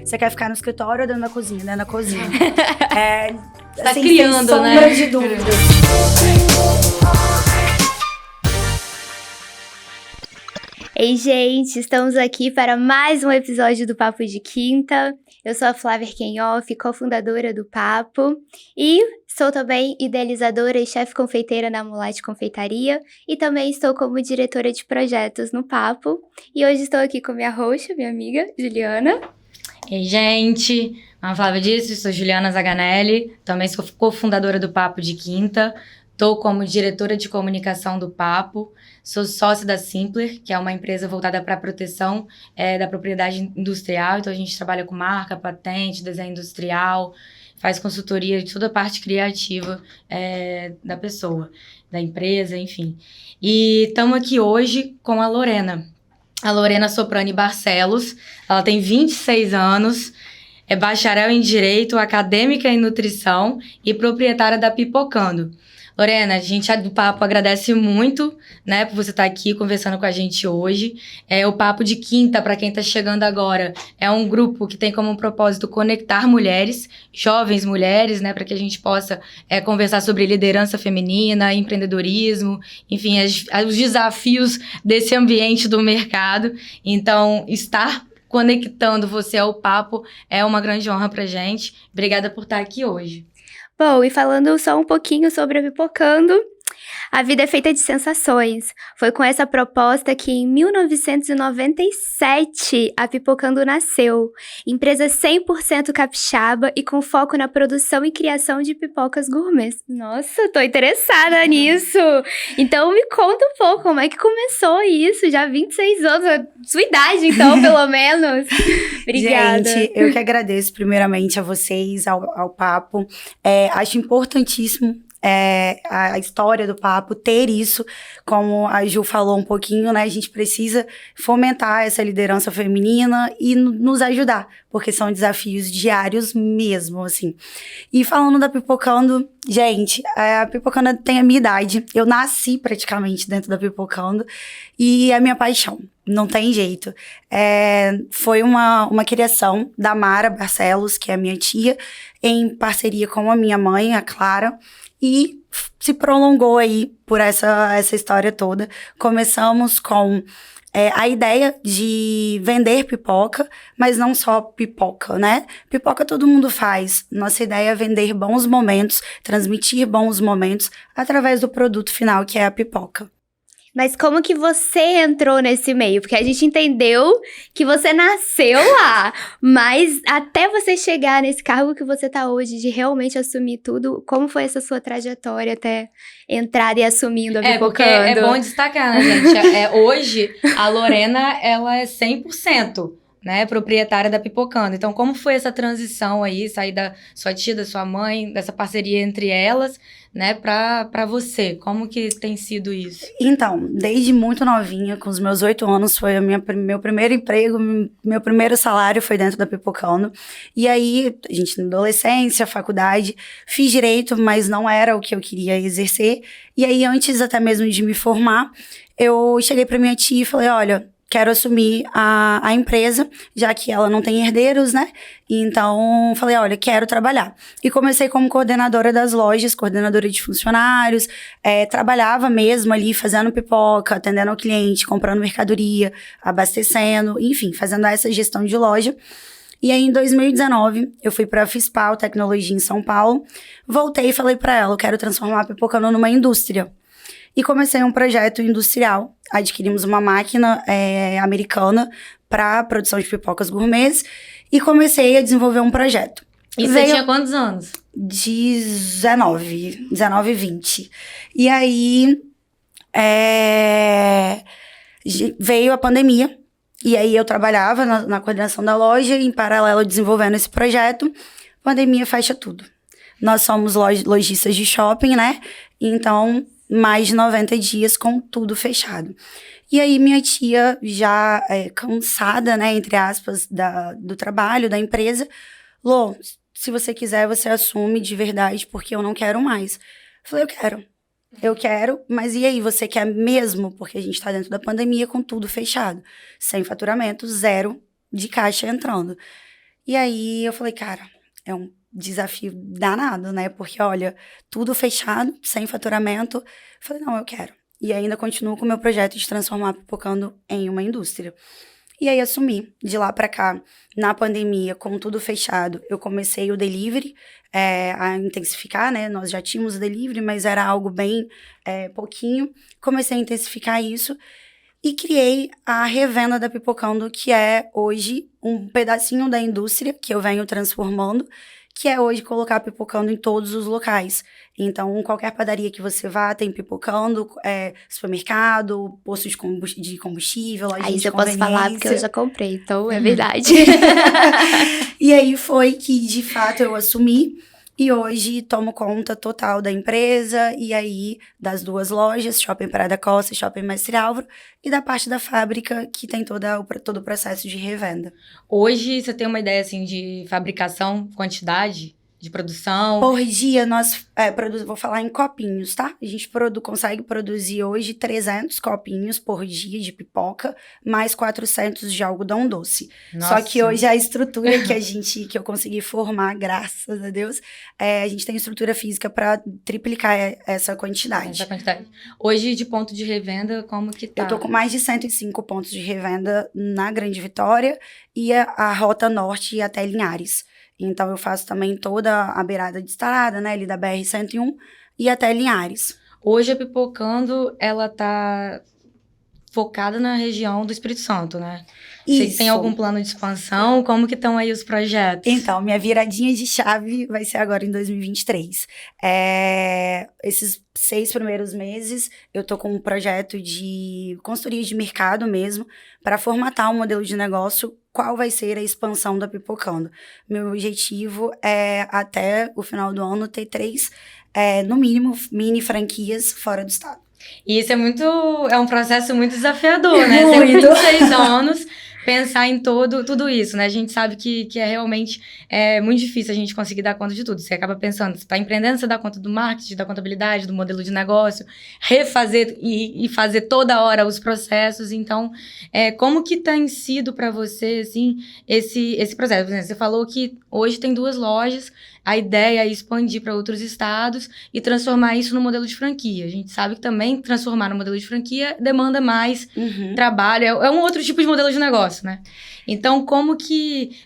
Você quer ficar no escritório ou dentro da cozinha? Dentro da cozinha. Tá assim, criando, sem né? sombra de dúvida. Ei, gente, estamos aqui para mais um episódio do Papo de Quinta. Eu sou a Flávia Kenhoff, cofundadora do Papo, e sou também idealizadora e chefe confeiteira na Mulate Confeitaria, e também estou como diretora de projetos no Papo. E hoje estou aqui com minha host, minha amiga, Juliana. Ei, gente, como a Flávia disse, sou Juliana Zaganelli, também sou cofundadora do Papo de Quinta, estou como diretora de comunicação do Papo, sou sócia da Simpler, que é uma empresa voltada para a proteção da propriedade industrial, então a gente trabalha com marca, patente, desenho industrial, faz consultoria de toda a parte criativa da pessoa, da empresa, enfim. E estamos aqui hoje com a Lorena Soprani Barcelos. Ela tem 26 anos, é bacharel em Direito, acadêmica em Nutrição e proprietária da Pipocando. Lorena, a gente do Papo agradece muito, né, por você estar aqui conversando com a gente hoje. O Papo de Quinta, para quem está chegando agora, é um grupo que tem como propósito conectar mulheres, jovens mulheres, né, para que a gente possa conversar sobre liderança feminina, empreendedorismo, enfim, os desafios desse ambiente do mercado. Então, estar conectando você ao Papo é uma grande honra pra gente. Obrigada por estar aqui hoje. Bom, e falando só um pouquinho sobre a Pipocando, a vida é feita de sensações. Foi com essa proposta que em 1997 a Pipocando nasceu. Empresa 100% capixaba e com foco na produção e criação de pipocas gourmets. Nossa, tô interessada nisso! Então me conta um pouco, como é que começou isso? Já 26 anos, sua idade então, pelo menos. Obrigada. Gente, eu que agradeço primeiramente a vocês, ao Papo. Acho importantíssimo a história do Papo ter isso, como a Ju falou um pouquinho, né? A gente precisa fomentar essa liderança feminina e nos ajudar, porque são desafios diários mesmo, assim. E falando da Pipocando, gente, a Pipocando tem a minha idade. Eu nasci praticamente dentro da Pipocando e é a minha paixão. Não tem jeito. Foi uma criação da Mara Barcelos, que é a minha tia, em parceria com a minha mãe, a Clara, e se prolongou aí por essa história toda. Começamos com a ideia de vender pipoca, mas não só pipoca, né? Pipoca todo mundo faz. Nossa ideia é vender bons momentos, transmitir bons momentos através do produto final, que é a pipoca. Mas como que você entrou nesse meio? Porque a gente entendeu que você nasceu lá, mas até você chegar nesse cargo que você tá hoje, de realmente assumir tudo, como foi essa sua trajetória até entrar e assumindo a Pipocando? Porque é bom destacar, né, gente? Hoje, a Lorena, ela é 100%, né, proprietária da Pipocando. Então, como foi essa transição aí, sair da sua tia, da sua mãe, dessa parceria entre elas, né, pra você? Como que tem sido isso? Então, desde muito novinha, com os meus 8 anos, foi meu primeiro emprego, meu primeiro salário foi dentro da Pipocando. E aí, a gente na adolescência, faculdade, fiz direito, mas não era o que eu queria exercer. E aí, antes até mesmo de me formar, eu cheguei pra minha tia e falei, olha, quero assumir a empresa, já que ela não tem herdeiros, né? Então, falei, olha, quero trabalhar. E comecei como coordenadora das lojas, coordenadora de funcionários, trabalhava mesmo ali, fazendo pipoca, atendendo ao cliente, comprando mercadoria, abastecendo, enfim, fazendo essa gestão de loja. E aí, em 2019, eu fui para a Fispal Tecnologia em São Paulo, voltei e falei para ela, eu quero transformar a Pipocando numa indústria. E comecei um projeto industrial. Adquirimos uma máquina americana para produção de pipocas gourmets e comecei a desenvolver um projeto. E você tinha quantos anos? 19, 20. E aí veio a pandemia. E aí eu trabalhava na coordenação da loja, em paralelo desenvolvendo esse projeto. Pandemia fecha tudo. Nós somos lojistas de shopping, né? Então, mais de 90 dias com tudo fechado. E aí minha tia, já cansada, né, entre aspas, do trabalho, da empresa, Lô, se você quiser, você assume de verdade, porque eu não quero mais. Falei, eu quero, mas e aí, você quer mesmo? Porque a gente tá dentro da pandemia com tudo fechado, sem faturamento, zero de caixa entrando. E aí eu falei, cara, é um desafio danado, né? Porque, olha, tudo fechado, sem faturamento. Eu falei, não, eu quero. E ainda continuo com o meu projeto de transformar a Pipocando em uma indústria. E aí assumi. De lá pra cá, na pandemia, com tudo fechado, eu comecei o delivery a intensificar, né? Nós já tínhamos o delivery, mas era algo bem pouquinho. Comecei a intensificar isso e criei a revenda da Pipocando, que é hoje um pedacinho da indústria que eu venho transformando, que é hoje colocar Pipocando em todos os locais. Então, qualquer padaria que você vá, tem Pipocando, supermercado, posto de combustível, lojinha Aí de eu posso falar porque eu conveniência. já comprei, então é verdade. E aí foi que, de fato, eu assumi. E hoje tomo conta total da empresa e aí das 2 lojas, Shopping Praia da Costa e Shopping Mestre Álvaro, e da parte da fábrica que tem todo o processo de revenda. Hoje você tem uma ideia assim de fabricação, quantidade de produção? Por dia, nós vou falar em copinhos, tá? A gente consegue produzir hoje 300 copinhos por dia de pipoca, mais 400 de algodão doce. Nossa. Só que hoje a estrutura que eu consegui formar, graças a Deus, a gente tem estrutura física para triplicar essa quantidade. Hoje, de ponto de revenda, como que tá? Eu tô com mais de 105 pontos de revenda na Grande Vitória e a Rota Norte até Linhares. Então, eu faço também toda a beirada de estrada, né, ali da BR-101 e até Linhares. Hoje, a Pipocando, ela tá focada na região do Espírito Santo, né? Isso. Vocês têm algum plano de expansão? Como que estão aí os projetos? Então, minha viradinha de chave vai ser agora em 2023. Esses 6 primeiros meses, eu tô com um projeto de consultoria de mercado mesmo, para formatar um modelo de negócio, qual vai ser a expansão da Pipocando. Meu objetivo é, até o final do ano, ter 3, no mínimo, mini franquias fora do estado. E isso é um processo muito desafiador, né? Você tem 26 anos, pensar em tudo isso, né? A gente sabe que é realmente muito difícil a gente conseguir dar conta de tudo. Você acaba pensando, você está empreendendo, você dá conta do marketing, da contabilidade, do modelo de negócio, refazer e fazer toda hora os processos. Então, como que tem sido para você, assim, esse processo? Por exemplo, você falou que hoje tem 2 lojas, a ideia é expandir para outros estados e transformar isso no modelo de franquia. A gente sabe que também transformar no modelo de franquia demanda mais trabalho. É um outro tipo de modelo de negócio, né? Então,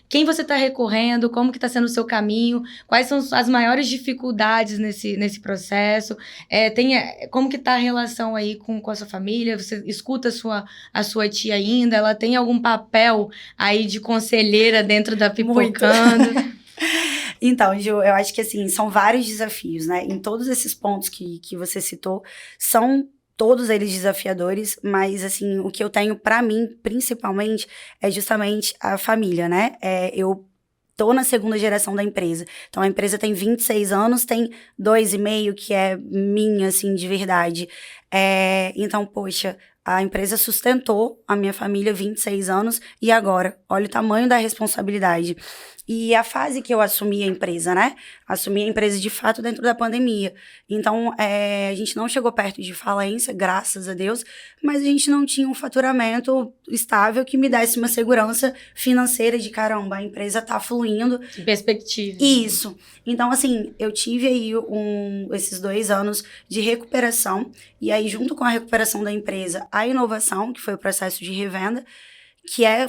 quem você está recorrendo, como que está sendo o seu caminho, quais são as maiores dificuldades nesse processo, como que está a relação aí com a sua família, você escuta a sua tia ainda, ela tem algum papel aí de conselheira dentro da Pipocando? Então, Ju, eu acho que, assim, são vários desafios, né? Em todos esses pontos que você citou, são todos eles desafiadores, mas, assim, o que eu tenho pra mim, principalmente, é justamente a família, né? Eu tô na 2ª geração da empresa. Então, a empresa tem 26 anos, tem 2,5 que é minha, assim, de verdade. Então, poxa, a empresa sustentou a minha família 26 anos e agora, olha o tamanho da responsabilidade. E a fase que eu assumi a empresa, né? Assumi a empresa de fato dentro da pandemia. Então, a gente não chegou perto de falência, graças a Deus, mas a gente não tinha um faturamento estável que me desse uma segurança financeira de caramba, a empresa tá fluindo. Que perspectiva. Isso. Então, assim, eu tive aí esses 2 anos de recuperação, e aí, junto com a recuperação da empresa, a inovação, que foi o processo de revenda,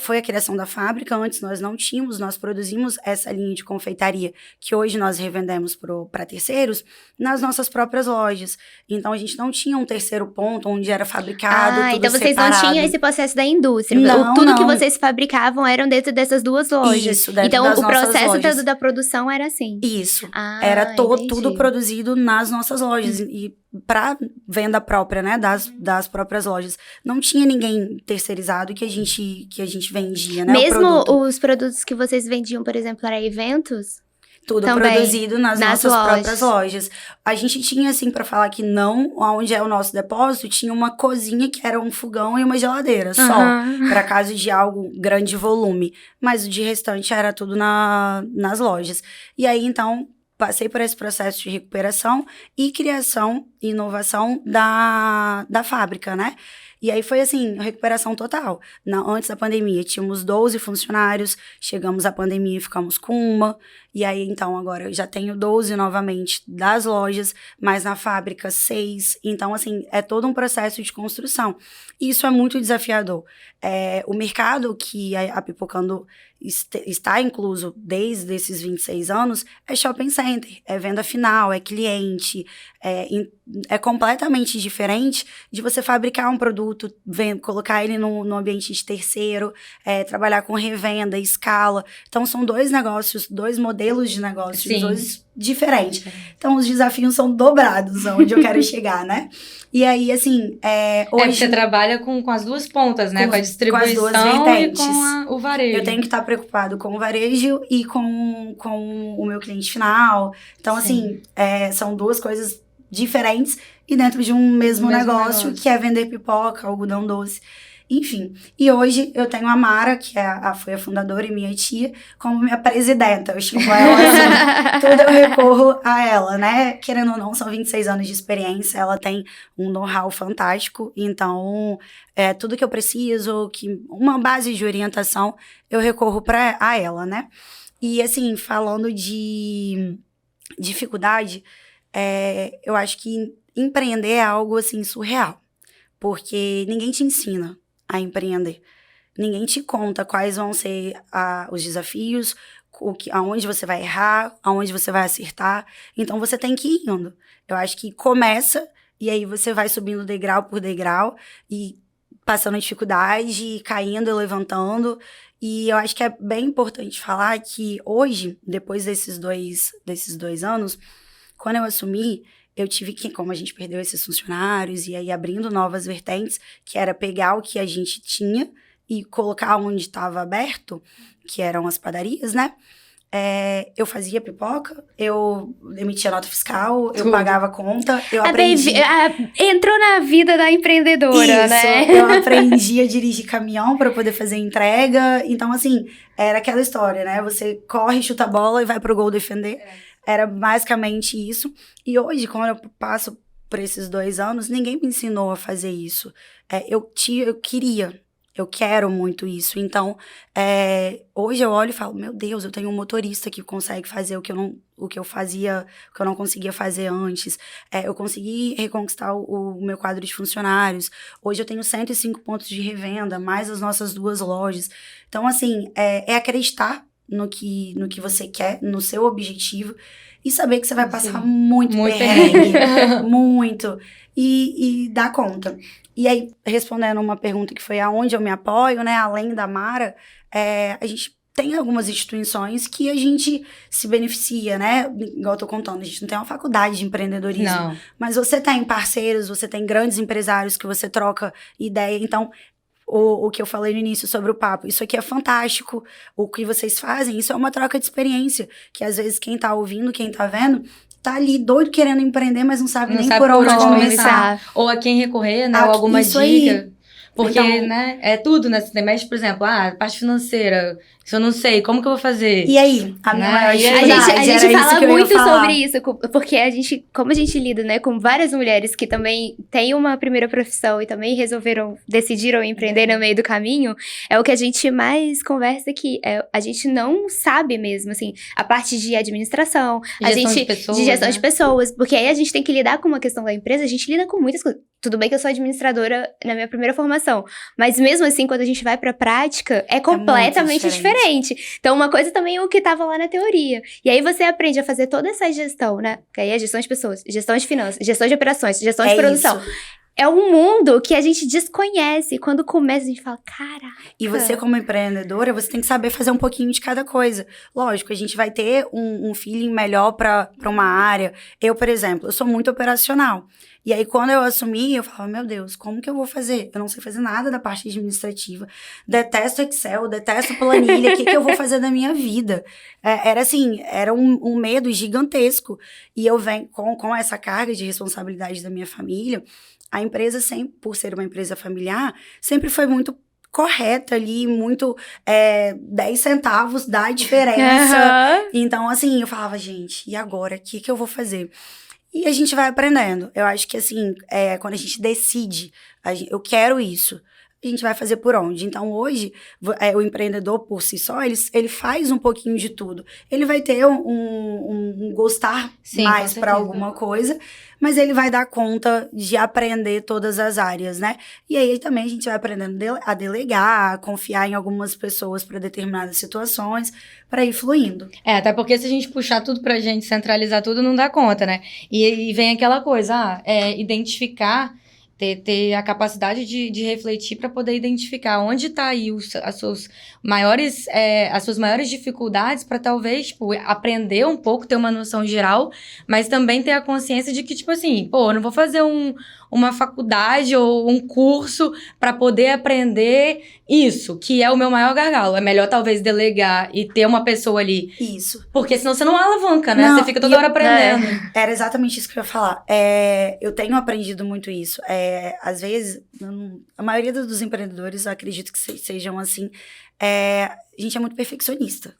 foi a criação da fábrica. Antes nós não tínhamos, nós produzimos essa linha de confeitaria que hoje nós revendemos para terceiros nas nossas próprias lojas. Então a gente não tinha um terceiro ponto onde era fabricado, tudo então vocês separado. não tinham esse processo da indústria. Não, tudo não. que vocês fabricavam eram dentro dessas 2 lojas. Isso, dentro então das o nossas processo lojas. da produção era assim. Isso. Era tudo Entendi. produzido nas nossas lojas. E para venda própria, né, das próprias lojas. Não tinha ninguém terceirizado que a gente vendia, né? Mesmo os produtos que vocês vendiam, por exemplo, para eventos? Tudo também, produzido nas nossas próprias lojas. A gente tinha, assim, para falar que não, onde é o nosso depósito, tinha uma cozinha que era um fogão e uma geladeira, só. Para caso de algo grande volume. Mas o de restante era tudo nas lojas. E aí, então, passei por esse processo de recuperação e criação e inovação da fábrica, né? E aí foi assim, recuperação total. Antes da pandemia, tínhamos 12 funcionários, chegamos à pandemia e ficamos com uma. E aí, então, agora eu já tenho 12 novamente das lojas, mas na fábrica 6. Então, assim, é todo um processo de construção. E isso é muito desafiador. O mercado que a Pipocando está incluso desde esses 26 anos é shopping center, é venda final, é cliente, é completamente diferente de você fabricar um produto, colocar ele no ambiente de terceiro, trabalhar com revenda, escala. Então, são dois negócios, dois modelos de negócios, dois diferentes. Então, os desafios são dobrados, onde eu quero chegar, né? E aí, assim, hoje... você trabalha com as duas pontas, né? Com a distribuição com as duas vertentes. E com o varejo. Eu tenho que estar preocupado com o varejo e com o meu cliente final. Então, assim, são duas coisas diferentes e dentro de um mesmo negócio, que é vender pipoca, algodão doce. Enfim, e hoje eu tenho a Mara, que foi a fundadora e minha tia, como minha presidenta. Eu chamo ela assim, tudo eu recorro a ela, né? Querendo ou não, são 26 anos de experiência, ela tem um know-how fantástico, então tudo que eu preciso, uma base de orientação, eu recorro a ela, né? E assim, falando de dificuldade, eu acho que empreender é algo assim surreal, porque ninguém te ensina a empreender. Ninguém te conta quais vão ser os desafios, aonde você vai errar, aonde você vai acertar. Então, você tem que ir indo. Eu acho que começa, e aí você vai subindo degrau por degrau, e passando dificuldade, caindo e levantando. E eu acho que é bem importante falar que hoje, depois desses dois anos, quando eu assumi, eu tive que, como a gente perdeu esses funcionários, e aí abrindo novas vertentes, que era pegar o que a gente tinha e colocar onde estava aberto, que eram as padarias, né? Eu fazia pipoca, eu emitia nota fiscal, eu pagava conta, eu aprendi... Entrou na vida da empreendedora, né? Eu aprendi a dirigir caminhão para poder fazer entrega. Então, assim, era aquela história, né? Você corre, chuta a bola e vai pro gol defender. Era basicamente isso. E hoje, quando eu passo por esses 2 anos, ninguém me ensinou a fazer isso. Eu quero muito isso. Então, hoje eu olho e falo, meu Deus, eu tenho um motorista que consegue fazer o que eu não conseguia fazer antes. Eu consegui reconquistar o meu quadro de funcionários. Hoje eu tenho 105 pontos de revenda, mais as nossas 2 lojas. Então, assim, acreditar no que você quer, no seu objetivo, e saber que você vai passar muito perrengue, muito, e dar conta. E aí, respondendo uma pergunta que foi aonde eu me apoio, né, além da Mara, a gente tem algumas instituições que a gente se beneficia, né, igual eu tô contando, a gente não tem uma faculdade de empreendedorismo, mas você tem parceiros, você tem grandes empresários que você troca ideia, então... O que eu falei no início sobre o papo, isso aqui é fantástico, o que vocês fazem, isso é uma troca de experiência, que às vezes quem tá ouvindo, quem tá vendo, tá ali doido querendo empreender, mas não sabe nem por onde começar. Ou a quem recorrer, né, ou alguma dica. Aí. Porque, então, né, é tudo, né, você mexe, por exemplo, parte financeira, isso eu não sei, como que eu vou fazer? E aí? A minha maior dificuldade, a gente fala muito sobre isso, porque como a gente lida, né, com várias mulheres que também têm uma primeira profissão e também decidiram empreender no meio do caminho, é o que a gente mais conversa aqui, a gente não sabe mesmo, assim, a parte de administração, de gestão de pessoas, porque aí a gente tem que lidar com uma questão da empresa, a gente lida com muitas coisas. Tudo bem que eu sou administradora na minha primeira formação, mas mesmo assim, quando a gente vai pra prática, é completamente diferente. Então, uma coisa também é o que tava lá na teoria. E aí você aprende a fazer toda essa gestão, né? Que aí é gestão de pessoas, gestão de finanças, gestão de operações, gestão de produção. Isso. É um mundo que a gente desconhece. E quando começa, a gente fala, caraca. E você, como empreendedora, você tem que saber fazer um pouquinho de cada coisa. Lógico, a gente vai ter um feeling melhor pra uma área. Eu, por exemplo, eu sou muito operacional. E aí, quando eu assumi, eu falava, meu Deus, como que eu vou fazer? Eu não sei fazer nada da parte administrativa. Detesto Excel, detesto planilha. O que eu vou fazer da minha vida? Era um medo gigantesco. E eu venho com essa carga de responsabilidade da minha família. A empresa, sempre, por ser uma empresa familiar, sempre foi muito correta ali, muito 10 centavos dá diferença. Então, assim, eu falava, gente, e agora? O que eu vou fazer? E a gente vai aprendendo. Eu acho que, assim, quando a gente decide, eu quero isso, a gente vai fazer por onde? Então, hoje, o empreendedor, por si só, ele faz um pouquinho de tudo. Ele vai ter um gostar Sim, mais com para certeza. alguma coisa, mas ele vai dar conta de aprender todas as áreas, né? E aí, também, a gente vai aprendendo a delegar, a confiar em algumas pessoas para determinadas situações, para ir fluindo. Até porque se a gente puxar tudo pra gente, centralizar tudo, não dá conta, né? E vem aquela coisa, identificar, ter a capacidade de refletir para poder identificar onde tá aí as suas maiores dificuldades para talvez, tipo, aprender um pouco, ter uma noção geral, mas também ter a consciência de que, tipo assim, eu não vou fazer uma faculdade ou um curso para poder aprender isso, que é o meu maior gargalo. É melhor, talvez, delegar e ter uma pessoa ali. Isso. Porque senão você não alavanca, né? Não, Você fica toda hora aprendendo. Era exatamente isso que eu ia falar. Eu tenho aprendido muito isso. Às vezes, a maioria dos empreendedores, eu acredito que sejam assim, a gente é muito perfeccionista.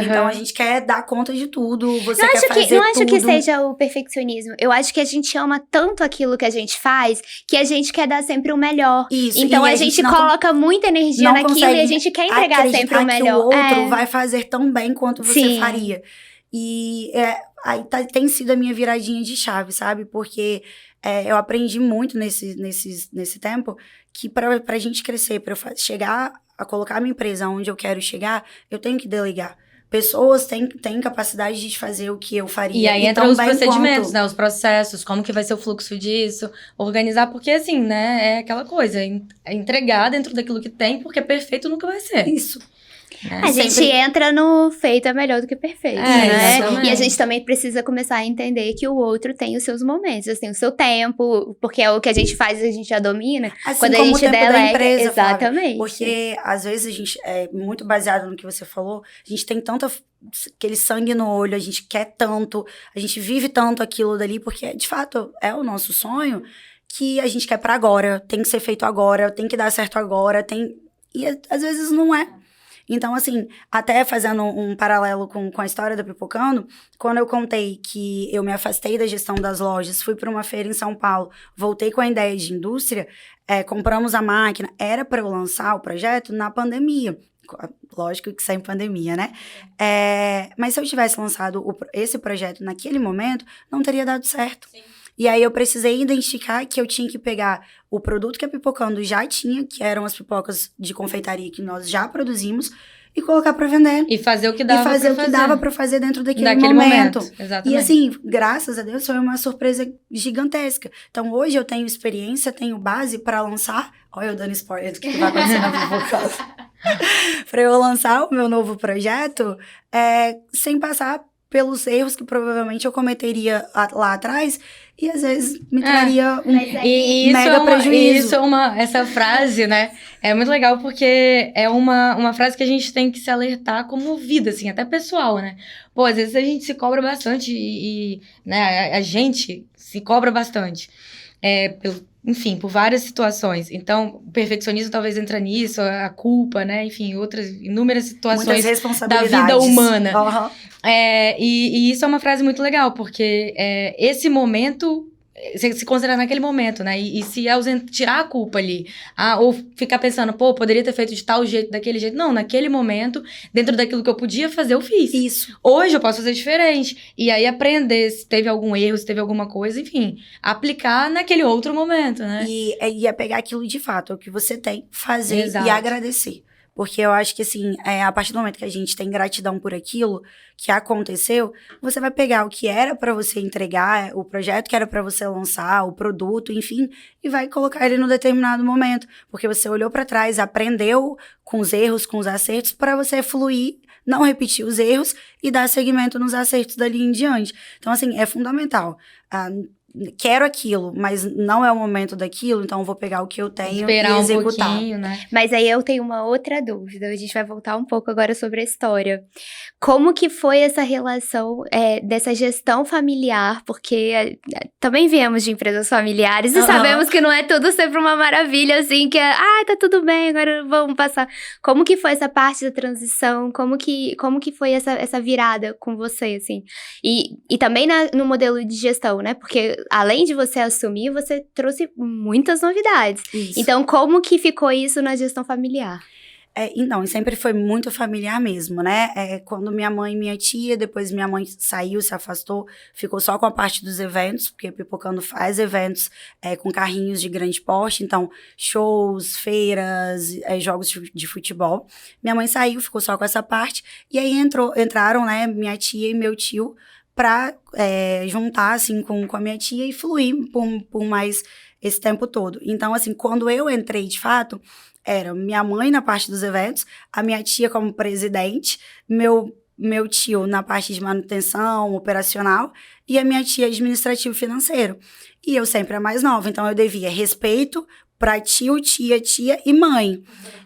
Então, a gente quer dar conta de tudo, você quer fazer tudo. Não acho que seja o perfeccionismo. Eu acho que a gente ama tanto aquilo que a gente faz, que a gente quer dar sempre o melhor. Isso, então, e a gente coloca muita energia naquilo e a gente quer entregar sempre o melhor. Que o outro vai fazer tão bem quanto você faria. E aí tem sido a minha viradinha de chave, sabe? Porque eu aprendi muito nesse tempo que pra gente crescer, pra eu chegar a colocar a minha empresa onde eu quero chegar, eu tenho que delegar. Pessoas têm capacidade de fazer o que eu faria. E aí entra os procedimentos, né? Os processos, como que vai ser o fluxo disso, organizar, porque assim, né? É aquela coisa, entregar dentro daquilo que tem, porque perfeito nunca vai ser. Isso. A gente entra no feito é melhor do que perfeito, né? Exatamente. E a gente também precisa começar a entender que o outro tem os seus momentos, tem o seu tempo, porque é o que a gente faz, a gente já domina. Assim quando como a gente o tempo da delega, empresa, exatamente. Flávia, porque às vezes a gente muito baseado no que você falou, a gente tem tanto aquele sangue no olho, a gente quer tanto, a gente vive tanto aquilo dali, porque de fato é o nosso sonho que a gente quer pra agora, tem que ser feito agora, tem que dar certo agora, e às vezes não é. Então, assim, até fazendo um paralelo com a história da Pipocando, quando eu contei que eu me afastei da gestão das lojas, fui para uma feira em São Paulo, voltei com a ideia de indústria, compramos a máquina, era para eu lançar o projeto na pandemia. Lógico que sem pandemia, né? Mas se eu tivesse lançado esse projeto naquele momento, não teria dado certo. Sim. E aí eu precisei identificar que eu tinha que pegar o produto que a Pipocando já tinha, que eram as pipocas de confeitaria que nós já produzimos, e colocar para vender. E fazer o que dava para fazer dentro daquele momento. Exatamente. E assim, graças a Deus, foi uma surpresa gigantesca. Então hoje eu tenho experiência, tenho base para lançar. Olha eu dando spoiler do que vai acontecer na Pipocando. Para eu lançar o meu novo projeto, sem passar pelos erros que provavelmente eu cometeria lá atrás, e às vezes me traria mega prejuízo. Essa frase, né, é muito legal porque é uma frase que a gente tem que se alertar como vida, assim, até pessoal, né? Pô, às vezes a gente se cobra bastante né, a gente se cobra bastante. Enfim, por várias situações. Então, o perfeccionismo talvez entra nisso, a culpa, né? Enfim, outras inúmeras situações da vida humana. Uhum. E isso é uma frase muito legal, porque esse momento, você se considerar naquele momento, né? E se tirar a culpa ali, ou ficar pensando, poderia ter feito de tal jeito, daquele jeito. Não, naquele momento, dentro daquilo que eu podia fazer, eu fiz. Isso. Hoje eu posso fazer diferente. E aí aprender se teve algum erro, se teve alguma coisa, enfim, aplicar naquele outro momento, né? E é pegar aquilo de fato, o que você tem, fazer. Exato. E agradecer. Porque eu acho que, assim, a partir do momento que a gente tem gratidão por aquilo que aconteceu, você vai pegar o que era pra você entregar, o projeto que era pra você lançar, o produto, enfim, e vai colocar ele num determinado momento. Porque você olhou pra trás, aprendeu com os erros, com os acertos, pra você fluir, não repetir os erros e dar seguimento nos acertos dali em diante. Então, assim, é fundamental. quero aquilo, mas não é o momento daquilo, então eu vou pegar o que eu tenho Esperar e executar. um pouquinho, né? Mas aí eu tenho uma outra dúvida, a gente vai voltar um pouco agora sobre a história. Como que foi essa relação dessa gestão familiar? Porque também viemos de empresas familiares e sabemos que não é tudo sempre uma maravilha, assim, que tá tudo bem, agora vamos passar. Como que foi essa parte da transição? Como que foi essa virada com você, assim? E também no modelo de gestão, né? Porque além de você assumir, você trouxe muitas novidades. Isso. Então, como que ficou isso na gestão familiar? Então, e sempre foi muito familiar mesmo, né? Quando minha mãe e minha tia, depois minha mãe saiu, se afastou, ficou só com a parte dos eventos, porque Pipocando faz eventos com carrinhos de grande porte, então shows, feiras, jogos de futebol. Minha mãe saiu, ficou só com essa parte, e aí entraram, né, minha tia e meu tio pra juntar, assim, com a minha tia e fluir por mais esse tempo todo. Então, assim, quando eu entrei, de fato, era minha mãe na parte dos eventos, a minha tia como presidente, meu tio na parte de manutenção operacional e a minha tia administrativo financeiro. E eu sempre a mais nova, então eu devia respeito para tio, tia e mãe.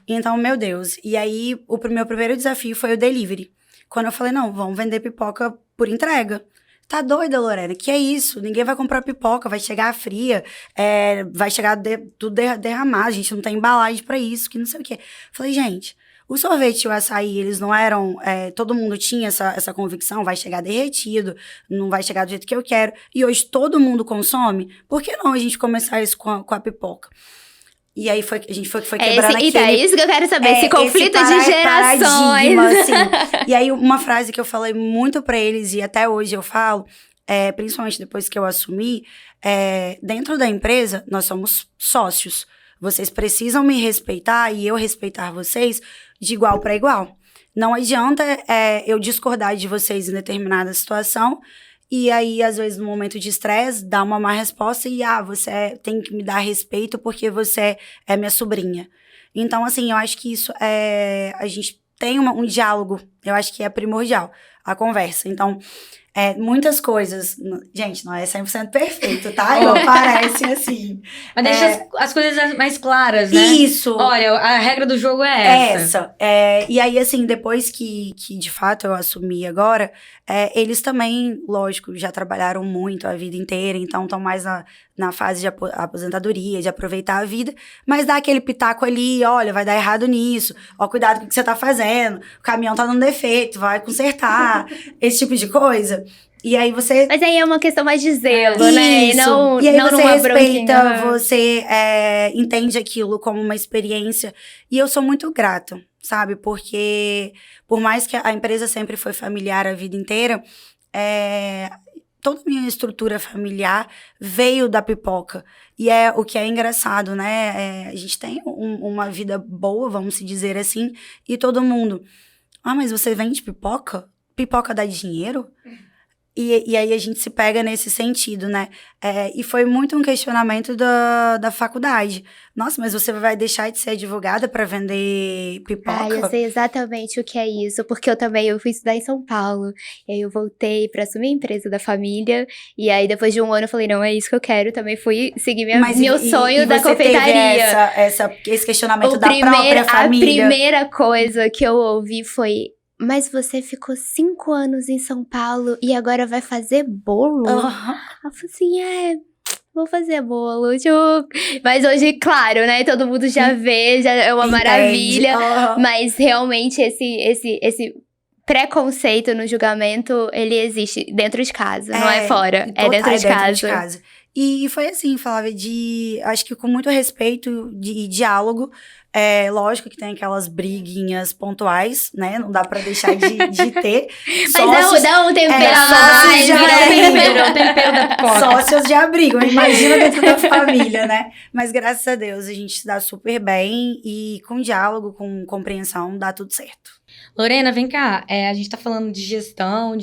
Então, meu Deus. E aí, o meu primeiro desafio foi o delivery. Quando eu falei, não, vamos vender pipoca por entrega. Tá doida, Lorena? Que é isso? Ninguém vai comprar pipoca, vai chegar fria, vai chegar tudo derramado, a gente não tem embalagem pra isso, que não sei o quê. Falei, gente, o sorvete e o açaí, eles não eram... todo mundo tinha essa convicção, vai chegar derretido, não vai chegar do jeito que eu quero. E hoje todo mundo consome, por que não a gente começar isso com a pipoca? E aí a gente foi quebrando aquele... É isso que eu quero saber, esse conflito de gerações. Assim. E aí, uma frase que eu falei muito pra eles, e até hoje eu falo, principalmente depois que eu assumi, dentro da empresa, nós somos sócios. Vocês precisam me respeitar e eu respeitar vocês de igual para igual. Não adianta eu discordar de vocês em determinada situação. E aí, às vezes, no momento de estresse, dá uma má resposta e, você tem que me dar respeito porque você é minha sobrinha. Então, assim, eu acho que isso a gente tem um diálogo, eu acho que é primordial, a conversa. Então, muitas coisas... Gente, não é 100% perfeito, tá? Não parece assim. Mas deixa as coisas mais claras, né? Isso. Olha, a regra do jogo é essa. E aí, assim, depois que de fato eu assumi agora, eles também, lógico, já trabalharam muito a vida inteira, então estão mais na fase de aposentadoria, de aproveitar a vida, mas dá aquele pitaco ali, olha, vai dar errado nisso, ó, cuidado com o que você tá fazendo, o caminhão tá dando defeito, vai consertar, esse tipo de coisa. E aí você... Mas aí é uma questão mais de zelo, né? E não, e aí não você numa respeita, bronquinha. você entende aquilo como uma experiência. E eu sou muito grata, sabe? Porque por mais que a empresa sempre foi familiar a vida inteira, toda a minha estrutura familiar veio da pipoca. E o que é engraçado, né? A gente tem uma vida boa, vamos se dizer assim, e todo mundo... mas você vende pipoca? Pipoca dá dinheiro? E aí a gente se pega nesse sentido, né? E foi muito um questionamento da faculdade. Nossa, mas você vai deixar de ser advogada para vender pipoca? Eu sei exatamente o que é isso, porque eu fui estudar em São Paulo, e aí eu voltei para assumir a empresa da família, e aí depois de um ano eu falei, não, é isso que eu quero, também fui seguir meu sonho da confeitaria. Esse questionamento da própria família? A primeira coisa que eu ouvi foi... Mas você ficou 5 anos em São Paulo e agora vai fazer bolo? Eu falei assim, vou fazer bolo. Mas hoje, claro, né? Todo mundo já vê, já é uma maravilha. Mas realmente esse preconceito no julgamento, ele existe dentro de casa, não é fora. É dentro de casa. E foi assim, Flávia, acho que com muito respeito e diálogo. Lógico que tem aquelas briguinhas pontuais, né? Não dá pra deixar de ter. Mas dá um tempero a mais, o tempero da pipoca. Sócios de abrigo, imagina dentro da família, né? Mas graças a Deus a gente se dá super bem e com diálogo, com compreensão, dá tudo certo. Lorena, vem cá, a gente tá falando de gestão,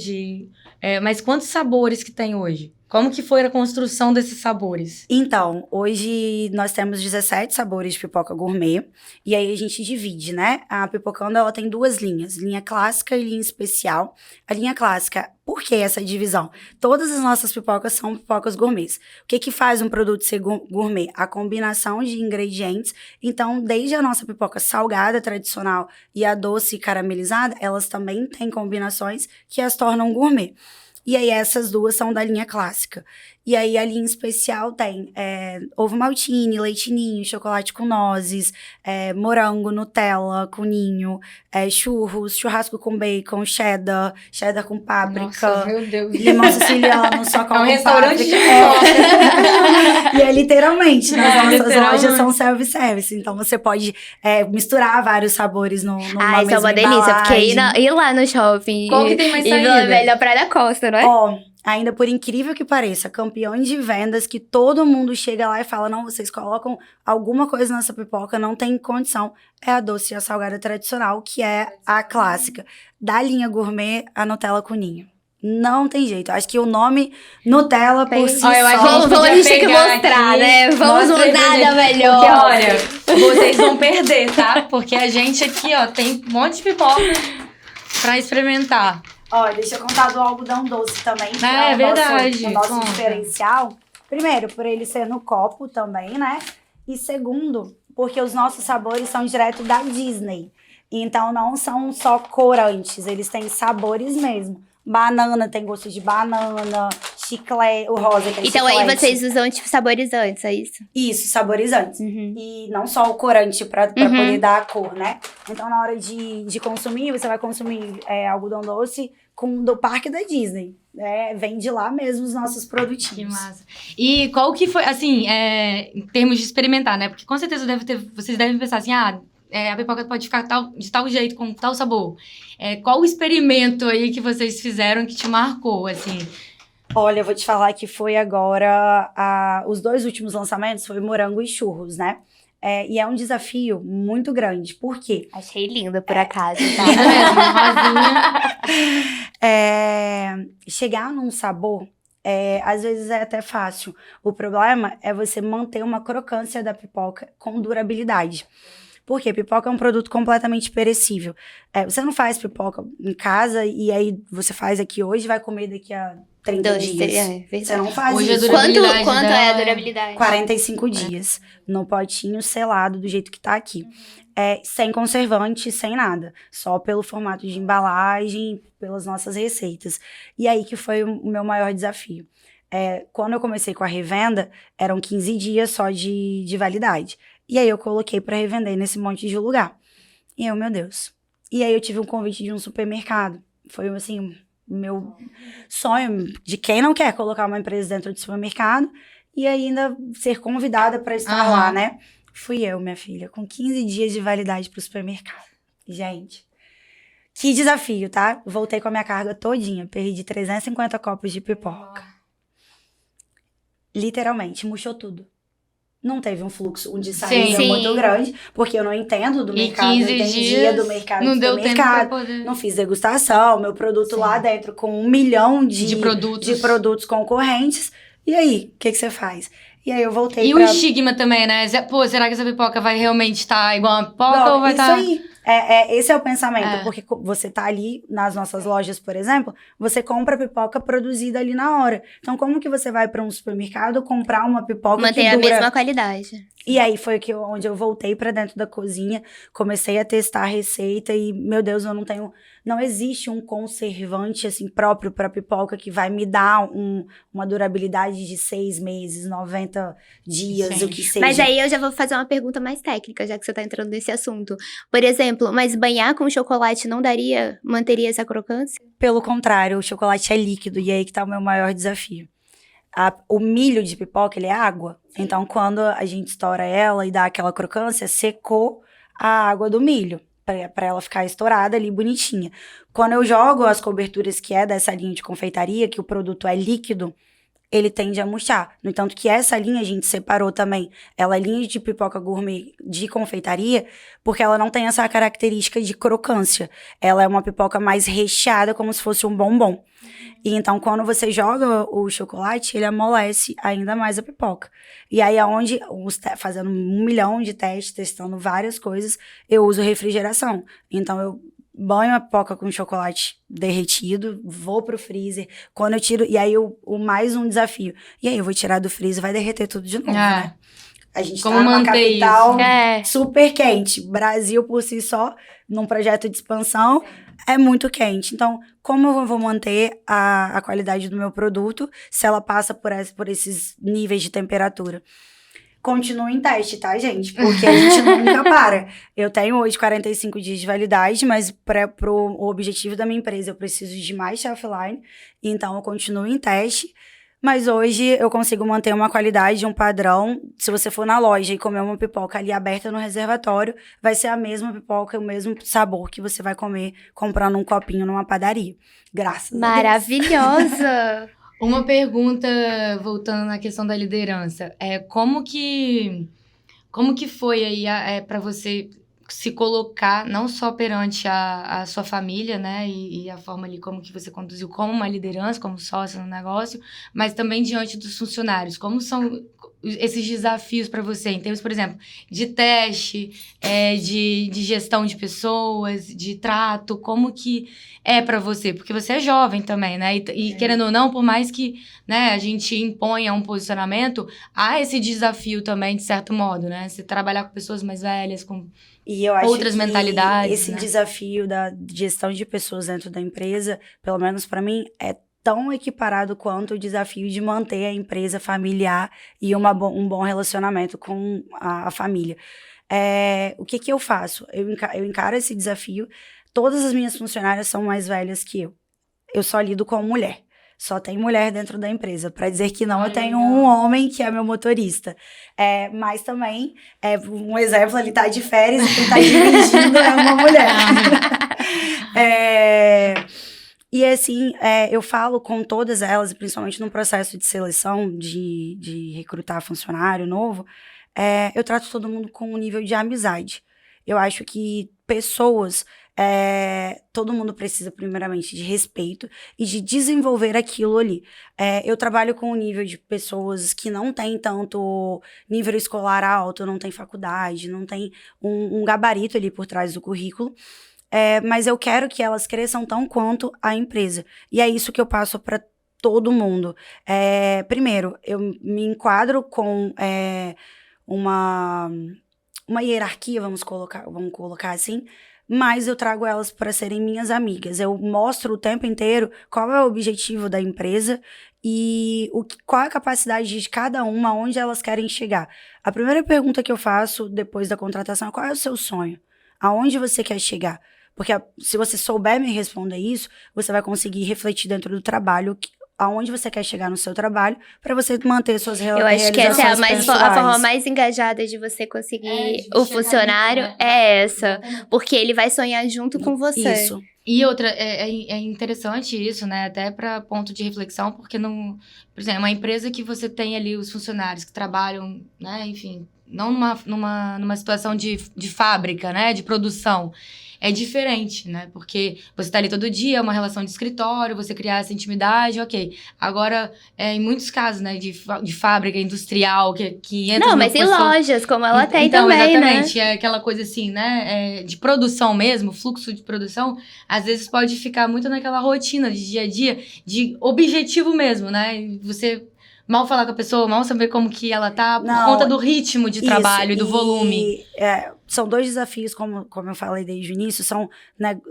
mas quantos sabores que tem hoje? Como que foi a construção desses sabores? Então, hoje nós temos 17 sabores de pipoca gourmet, e aí a gente divide, né? A Pipocando, ela tem 2 linhas, linha clássica e linha especial. A linha clássica, por que essa divisão? Todas as nossas pipocas são pipocas gourmets. O que que faz um produto ser gourmet? A combinação de ingredientes. Então, desde a nossa pipoca salgada, tradicional, e a doce e caramelizada, elas também têm combinações que as tornam gourmet. E aí, essas 2 são da linha clássica. E aí, a linha especial tem ovo maltine, leite ninho, chocolate com nozes, morango, Nutella com ninho, churros, churrasco com bacon, cheddar com páprica. Nossa, meu Deus. Limão siciliano, só com É um restaurante de pipoca. E é literalmente, nas nossas literalmente. lojas são self-service. Então, você pode misturar vários sabores numa Isso é mesma uma delícia, porque embalagem. ir lá no shopping Qual que tem mais e saída? Vila Velha Praia da Costa, não é? Ó, ainda por incrível que pareça, campeões de vendas que todo mundo chega lá e fala, não, vocês colocam alguma coisa nessa pipoca, não tem condição, é a doce e a salgada tradicional, que é a clássica. Da linha gourmet, a Nutella com ninho. Não tem jeito. Acho que o nome Nutella por si Ó, eu acho que só... Vamos, a gente tem que pegar mostrar, aqui. né? Vamos Mostra aí pra mudar gente. da melhor. Porque, olha, vocês vão perder, tá? Porque a gente aqui, ó, tem um monte de pipoca pra experimentar. Olha, deixa eu contar do algodão doce também, que É o verdade, nosso conta. diferencial. Primeiro, por ele ser no copo também, né? E segundo, porque os nossos sabores são direto da Disney. Então, não são só corantes, eles têm sabores mesmo. Banana tem gosto de banana, chiclete, o rosa tem Então chiclete. aí vocês usam, tipo, saborizantes, é isso? Isso, saborizantes. Uhum. E não só o corante pra Uhum. poder dar a cor, né? Então, na hora de consumir, você vai consumir algodão doce do parque da Disney. Vem de lá mesmo os nossos produtinhos. Que massa. E qual que foi, assim, em termos de experimentar, né? Porque com certeza vocês devem pensar assim, a pipoca pode ficar de tal jeito, com tal sabor. Qual o experimento aí que vocês fizeram que te marcou, assim? Olha, eu vou te falar que foi agora, os 2 últimos lançamentos foi morango e churros, né? E é um desafio muito grande. Por quê? Achei linda, por acaso, tá? Chegar num sabor, às vezes é até fácil. O problema é você manter uma crocância da pipoca com durabilidade. Porque pipoca é um produto completamente perecível. Você não faz pipoca em casa e aí você faz aqui hoje e vai comer daqui a 30 dias. Verdade. Você não faz Hoje a isso. durabilidade Quanto dela é a é durabilidade? 45 dias no potinho selado do jeito que tá aqui. Sem conservante, sem nada. Só pelo formato de embalagem, pelas nossas receitas. E aí que foi o meu maior desafio. Quando eu comecei com a revenda, eram 15 dias só de validade. E aí eu coloquei pra revender nesse monte de lugar. E eu, meu Deus. E aí eu tive um convite de um supermercado. Foi assim, o meu sonho de quem não quer colocar uma empresa dentro de supermercado e ainda ser convidada pra estar lá, né? Fui eu, minha filha, com 15 dias de validade pro supermercado. Gente, que desafio, tá? Voltei com a minha carga todinha. Perdi 350 copos de pipoca. Literalmente, murchou tudo. Não teve um fluxo de saída Sim. muito grande, porque eu não entendo do E mercado, 15 não entendia dias do mercado não do deu tempo pra supermercado. poder... Não fiz degustação, meu produto Sim. lá dentro com 1 milhão De produtos. de produtos concorrentes. E aí, o que você faz? E aí eu voltei E pra... o estigma também, né? Pô, será que essa pipoca vai realmente estar igual uma pipoca Bom, ou vai isso estar... aí. Esse é o pensamento, porque você tá ali nas nossas lojas, por exemplo, você compra a pipoca produzida ali na hora. Então, como que você vai para um supermercado comprar uma pipoca Manter que a dura... mesma qualidade. E aí foi onde eu voltei para dentro da cozinha, comecei a testar a receita e, meu Deus, não existe um conservante assim próprio para pipoca que vai me dar uma durabilidade de 6 meses, 90 dias, Sim. o que seja. Mas aí eu já vou fazer uma pergunta mais técnica, já que você tá entrando nesse assunto. Por exemplo, mas banhar com chocolate não manteria essa crocância? Pelo contrário, o chocolate é líquido e é aí que tá o meu maior desafio. O milho de pipoca, ele é água. Então, quando a gente estoura ela e dá aquela crocância, secou a água do milho, para ela ficar estourada ali, bonitinha. Quando eu jogo as coberturas que é dessa linha de confeitaria, que o produto é líquido, ele tende a murchar. No entanto que essa linha a gente separou também. Ela é linha de pipoca gourmet de confeitaria, porque ela não tem essa característica de crocância. Ela é uma pipoca mais recheada, como se fosse um bombom. E então, quando você joga o chocolate, ele amolece ainda mais a pipoca. E aí, fazendo 1 milhão de testes, testando várias coisas, eu uso refrigeração. Então, eu banho a pipoca com chocolate derretido, vou pro freezer. Quando eu tiro... E aí, mais um desafio. E aí, eu vou tirar do freezer, vai derreter tudo de novo, né? A gente tá numa capital super quente. Brasil, por si só, num projeto de expansão, é muito quente. Então, como eu vou manter a qualidade do meu produto se ela passa por esses níveis de temperatura? Continua em teste, tá, gente? Porque a gente nunca para. Eu tenho hoje 45 dias de validade, mas pro objetivo da minha empresa eu preciso de mais shelf life, então eu continuo em teste. Mas hoje eu consigo manter uma qualidade, um padrão. Se você for na loja e comer uma pipoca ali aberta no reservatório, vai ser a mesma pipoca, o mesmo sabor que você vai comer comprando um copinho numa padaria. Graças a Deus. Maravilhosa! Uma pergunta, voltando na questão da liderança. Como que foi aí para você se colocar, não só perante a sua família, né, e a forma ali como que você conduziu como uma liderança, como sócio no negócio, mas também diante dos funcionários. Como são esses desafios para você, em termos, por exemplo, de teste, de gestão de pessoas, de trato, como que é para você? Porque você é jovem também, né, e querendo ou não, por mais que, né, a gente imponha um posicionamento, há esse desafio também, de certo modo, né, você trabalhar com pessoas mais velhas, com e eu acho outras mentalidades, esse desafio da gestão de pessoas dentro da empresa, pelo menos para mim, é tão equiparado quanto o desafio de manter a empresa familiar e um bom relacionamento com a família. O que eu faço? Eu encaro esse desafio. Todas as minhas funcionárias são mais velhas que eu. Eu só lido com mulher. Só tem mulher dentro da empresa. Para dizer que não, eu tenho um homem que é meu motorista. Mas também, um exemplo, ele tá de férias e quem tá dirigindo é uma mulher. E assim, eu falo com todas elas, principalmente no processo de seleção, de recrutar funcionário novo, eu trato todo mundo com um nível de amizade. Eu acho que pessoas... todo mundo precisa, primeiramente, de respeito e de desenvolver aquilo ali. Eu trabalho com um nível de pessoas que não tem tanto nível escolar alto, não tem faculdade, não tem um gabarito ali por trás do currículo, mas eu quero que elas cresçam tão quanto a empresa. E é isso que eu passo para todo mundo. Primeiro, eu me enquadro com uma hierarquia, vamos colocar assim, mas eu trago elas para serem minhas amigas. Eu mostro o tempo inteiro qual é o objetivo da empresa e qual é a capacidade de cada uma, onde elas querem chegar. A primeira pergunta que eu faço depois da contratação é: qual é o seu sonho? Aonde você quer chegar? Porque se você souber me responder isso, você vai conseguir refletir dentro do trabalho aonde você quer chegar no seu trabalho, para você manter suas realizações. Eu acho que essa é a forma mais engajada de você conseguir o funcionário, essa. Porque ele vai sonhar junto com você. Isso. E outra, é interessante isso, né? Até para ponto de reflexão, porque, por exemplo, uma empresa que você tem ali os funcionários que trabalham, né? Enfim, não numa situação de fábrica, né? De produção. É diferente, né? Porque você tá ali todo dia, é uma relação de escritório, você criar essa intimidade, ok. Agora, em muitos casos, né, de fábrica industrial, que entra... Não, mas em lojas, como ela tem então, também, exatamente, né? É aquela coisa assim, né, de produção mesmo, fluxo de produção, às vezes pode ficar muito naquela rotina de dia a dia, de objetivo mesmo, né? Você... mal falar com a pessoa, mal saber como que ela tá, por conta do ritmo de trabalho e do volume. São dois desafios, como eu falei desde o início,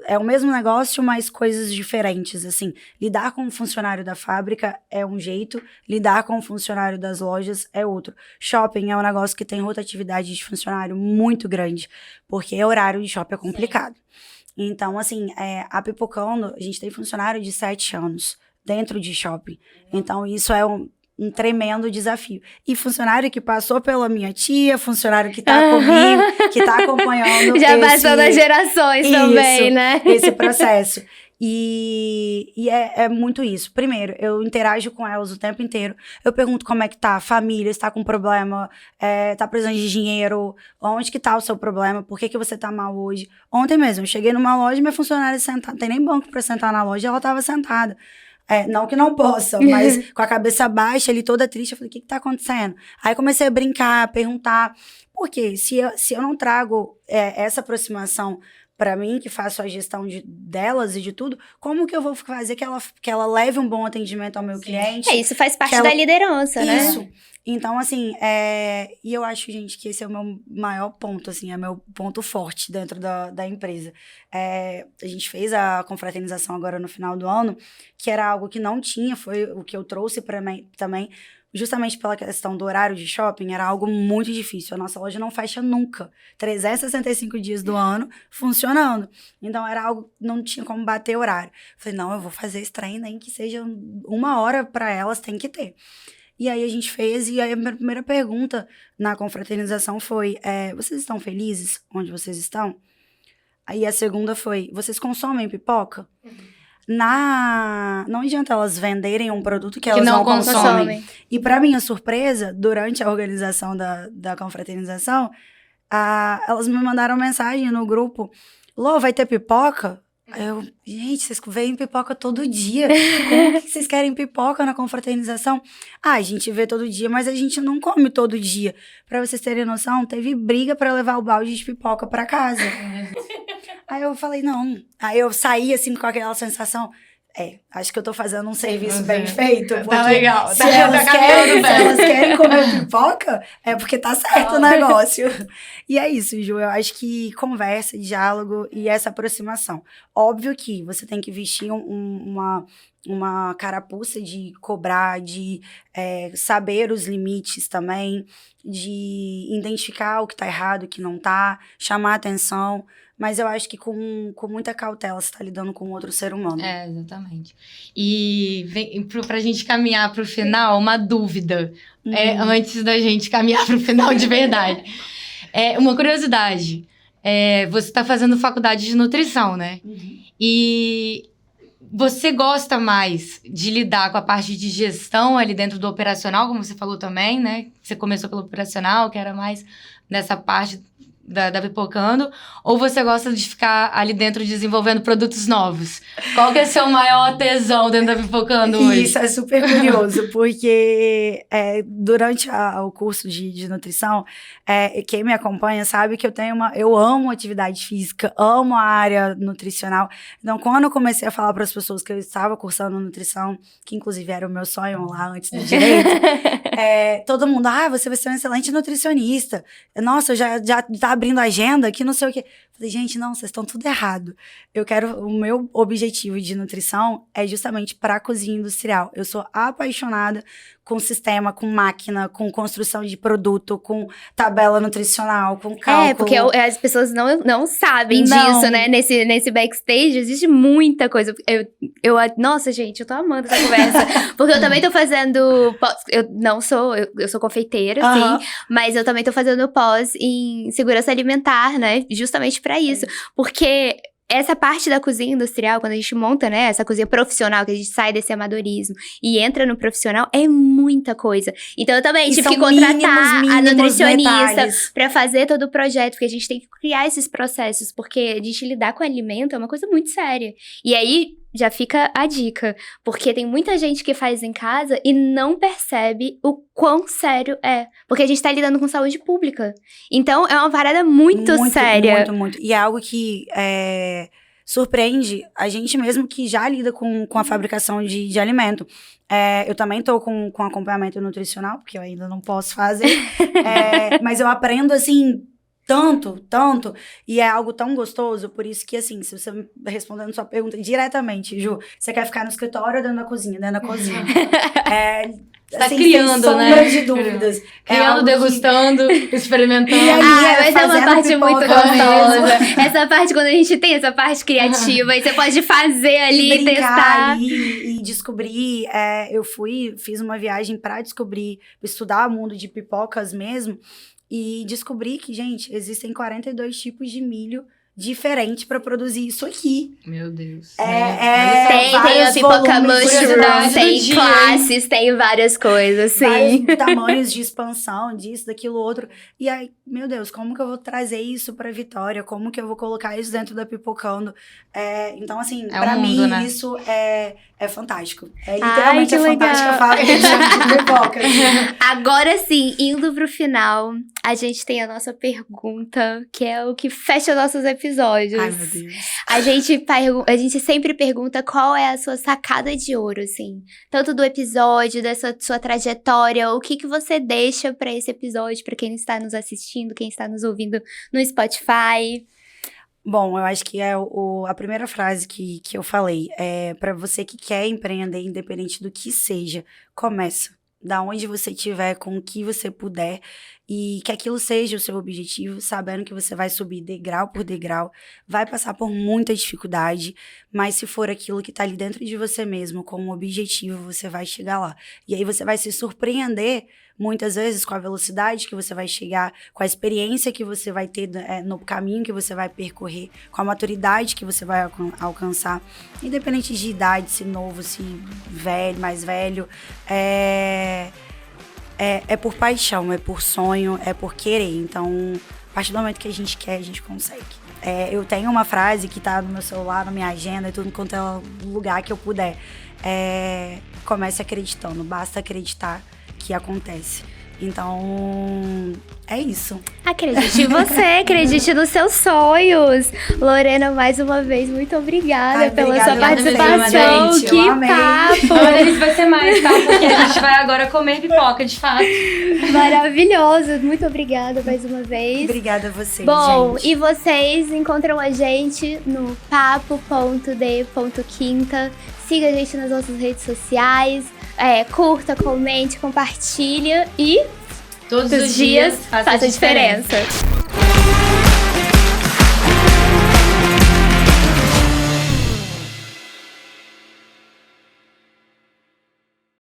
é o mesmo negócio, mas coisas diferentes, assim. Lidar com o funcionário da fábrica é um jeito, lidar com o funcionário das lojas é outro. Shopping é um negócio que tem rotatividade de funcionário muito grande, porque horário de shopping é complicado. Sim. Então, assim, a Pipocando, a gente tem funcionário de 7 anos dentro de shopping. Então, isso é um tremendo desafio. E funcionário que passou pela minha tia, funcionário que tá comigo, que tá acompanhando já passou das gerações também, né? Esse processo. E é muito isso. Primeiro, eu interajo com elas o tempo inteiro. Eu pergunto como é que tá a família, se tá com problema, tá precisando de dinheiro, onde que tá o seu problema, por que você tá mal hoje. Ontem mesmo, eu cheguei numa loja e minha funcionária sentada, não tem nem banco pra sentar na loja, ela tava sentada. Não que não possa, mas com a cabeça baixa ali, toda triste, eu falei, o que tá acontecendo? Aí comecei a brincar, perguntar, por quê? Se eu não trago essa aproximação para mim, que faço a gestão delas e de tudo, como que eu vou fazer que ela leve um bom atendimento ao meu cliente? Isso faz parte da liderança, né? Isso. Então, assim, e eu acho, gente, que esse é o meu maior ponto, assim, é meu ponto forte dentro da empresa. A gente fez a confraternização agora no final do ano, que era algo que não tinha, foi o que eu trouxe para mim também, justamente pela questão do horário de shopping, era algo muito difícil. A nossa loja não fecha nunca. 365 dias do ano funcionando. Então, era algo, não tinha como bater horário. Falei, não, eu vou fazer esse trem, nem que seja 1 hora para elas, tem que ter. E aí a gente fez, e aí a minha primeira pergunta na confraternização foi, vocês estão felizes onde vocês estão? Aí a segunda foi, vocês consomem pipoca? Não adianta elas venderem um produto que elas não consomem. E para minha surpresa, durante a organização da confraternização, elas me mandaram mensagem no grupo, Lô, vai ter pipoca? Gente, vocês veem pipoca todo dia. Como que vocês querem pipoca na confraternização? A gente vê todo dia, mas a gente não come todo dia. Pra vocês terem noção, teve briga pra levar o balde de pipoca pra casa. Aí eu falei, não. Aí eu saí assim com aquela sensação, acho que eu tô fazendo um serviço bem feito. Porque tá legal. Se elas querem comer pipoca, é porque tá certo o negócio. E é isso, Ju. Eu acho que conversa, diálogo e essa aproximação. Óbvio que você tem que vestir uma carapuça de cobrar, de saber os limites também, de identificar o que tá errado, o que não tá, chamar atenção. Mas eu acho que com muita cautela você tá lidando com outro ser humano. Exatamente. E pra gente caminhar pro final, uma dúvida. Antes da gente caminhar pro final de verdade. Uma curiosidade. Você tá fazendo faculdade de nutrição, né? Uhum. E você gosta mais de lidar com a parte de gestão ali dentro do operacional, como você falou também, né? Você começou pelo operacional, que era mais nessa parte da Pipocando, ou você gosta de ficar ali dentro desenvolvendo produtos novos? Qual que é o seu maior tesão dentro da Pipocando hoje? Isso é super curioso, porque durante o curso de nutrição, quem me acompanha sabe que eu amo atividade física, amo a área nutricional. Então, quando eu comecei a falar para as pessoas que eu estava cursando nutrição, que inclusive era o meu sonho lá antes do direito, todo mundo, você vai ser um excelente nutricionista. Nossa, eu já tá abrindo agenda, que não sei o quê. Falei, gente, não, vocês estão tudo errado. O meu objetivo de nutrição é justamente para a cozinha industrial. Eu sou apaixonada com sistema, com máquina, com construção de produto, com tabela nutricional, com cálculo. Porque as pessoas não sabem disso, né? Nesse backstage existe muita coisa. Nossa, gente, eu tô amando essa conversa. Porque eu também tô fazendo... Eu sou confeiteira, sim. Mas eu também tô fazendo pós em segurança alimentar, né? Justamente pra isso. Porque essa parte da cozinha industrial, quando a gente monta, né, essa cozinha profissional, que a gente sai desse amadorismo e entra no profissional, é muita coisa. Então, eu também tive que contratar a nutricionista pra fazer todo o projeto, porque a gente tem que criar esses processos, porque a gente lidar com alimento é uma coisa muito séria. E aí, já fica a dica, porque tem muita gente que faz em casa e não percebe o quão sério é, porque a gente tá lidando com saúde pública. Então, é uma parada muito séria. Muito. E é algo que surpreende a gente mesmo que já lida com a fabricação de alimento. Eu também tô com acompanhamento nutricional, porque eu ainda não posso fazer, mas eu aprendo, assim, tanto, e é algo tão gostoso, por isso que, assim, se você me respondendo sua pergunta diretamente, Ju, você quer ficar no escritório ou dentro da cozinha? Dentro da cozinha. Tá assim, criando, sem né? sombra de dúvidas. Criando, degustando, experimentando. Mas é uma parte muito gostosa. Essa parte, quando a gente tem essa parte criativa, e você pode fazer ali, e testar. Ali, e descobrir. Eu fiz uma viagem pra estudar o mundo de pipocas mesmo, e descobri que, gente, existem 42 tipos de milho diferente para produzir isso aqui. Meu Deus. Tem a pipoca mushroom, tem classes, tem várias coisas, sim. Vários tamanhos de expansão, disso, daquilo, outro. E aí, meu Deus, como que eu vou trazer isso pra Vitória? Como que eu vou colocar isso dentro da Pipocando? Então, assim, pra mim, né? Isso é fantástico. Literalmente é fantástico a fábrica de pipoca. Agora sim, indo pro final, a gente tem a nossa pergunta, que é o que fecha nossos episódios. Ai, meu Deus. A gente sempre pergunta qual é a sua sacada de ouro, assim. Tanto do episódio, dessa sua trajetória, o que você deixa pra esse episódio, pra quem está nos assistindo, quem está nos ouvindo no Spotify. Bom, eu acho que a primeira frase que eu falei é para você que quer empreender, independente do que seja, começa. Da onde você estiver, com o que você puder, e que aquilo seja o seu objetivo, sabendo que você vai subir degrau por degrau, vai passar por muita dificuldade, mas se for aquilo que tá ali dentro de você mesmo, como objetivo, você vai chegar lá. E aí você vai se surpreender, muitas vezes, com a velocidade que você vai chegar, com a experiência que você vai ter no caminho que você vai percorrer, com a maturidade que você vai alcançar, independente de idade, se novo, se velho, mais velho, é por paixão, é por sonho, é por querer. Então, a partir do momento que a gente quer, a gente consegue. Eu tenho uma frase que tá no meu celular, na minha agenda, e tudo quanto é lugar que eu puder. Comece acreditando, basta acreditar que acontece. Então, é isso. Acredite em você, acredite nos seus sonhos. Lorena, mais uma vez, muito obrigada pela sua participação. Gente, que papo! Olha, isso vai ser mais, tá? Porque a gente vai agora comer pipoca, de fato. Maravilhoso, muito obrigada mais uma vez. Obrigada a vocês, Bom, gente. E vocês encontram a gente no papo.de.quinta. Siga a gente nas nossas redes sociais. Curta, comente, compartilha e todos os dias faça a diferença.